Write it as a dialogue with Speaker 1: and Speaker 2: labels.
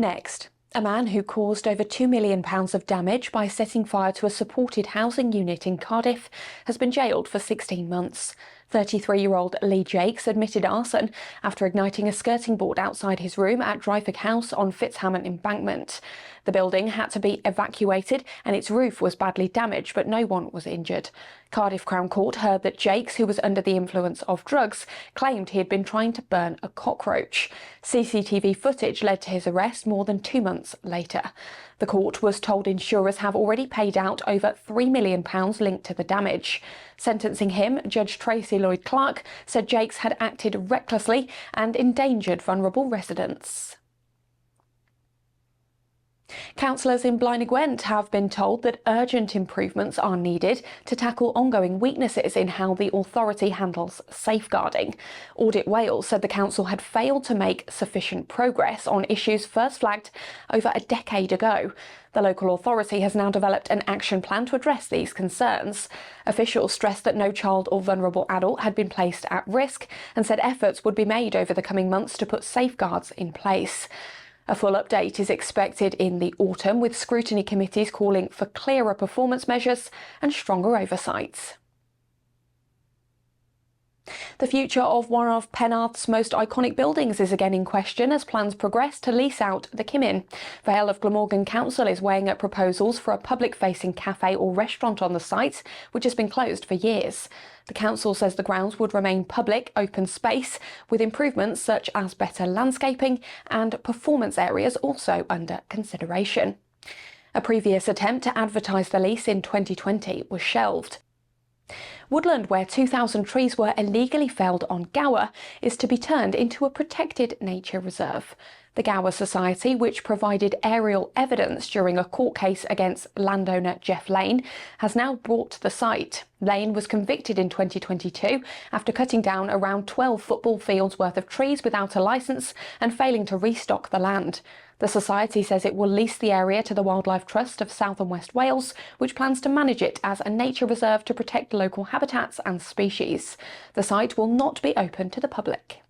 Speaker 1: Next, a man who caused over £2 million of damage by setting fire to a supported housing unit in Cardiff has been jailed for 16 months. 33-year-old Lee Jakes admitted arson after igniting a skirting board outside his room at Dryford House on Fitzhammon Embankment. The building had to be evacuated and its roof was badly damaged, but no one was injured. Cardiff Crown Court heard that Jakes, who was under the influence of drugs, claimed he had been trying to burn a cockroach. CCTV footage led to his arrest more than 2 months later. The court was told insurers have already paid out over £3 million linked to the damage. Sentencing him, Judge Tracy Lloyd-Clark said Jakes had acted recklessly and endangered vulnerable residents. Councillors in Blaenau Gwent have been told that urgent improvements are needed to tackle ongoing weaknesses in how the authority handles safeguarding. Audit Wales said the council had failed to make sufficient progress on issues first flagged over a decade ago. The local authority has now developed an action plan to address these concerns. Officials stressed that no child or vulnerable adult had been placed at risk and said efforts would be made over the coming months to put safeguards in place. A full update is expected in the autumn, with scrutiny committees calling for clearer performance measures and stronger oversight. The future of one of Penarth's most iconic buildings is again in question as plans progress to lease out the Kim-Inn. Vale of Glamorgan Council is weighing up proposals for a public-facing cafe or restaurant on the site, which has been closed for years. The council says the grounds would remain public, open space, with improvements such as better landscaping and performance areas also under consideration. A previous attempt to advertise the lease in 2020 was shelved. Woodland, where 2,000 trees were illegally felled on Gower, is to be turned into a protected nature reserve. The Gower Society, which provided aerial evidence during a court case against landowner Jeff Lane, has now bought the site. Lane was convicted in 2022 after cutting down around 12 football fields worth of trees without a licence and failing to restock the land. The Society says it will lease the area to the Wildlife Trust of South and West Wales, which plans to manage it as a nature reserve to protect local habitats and species. The site will not be open to the public.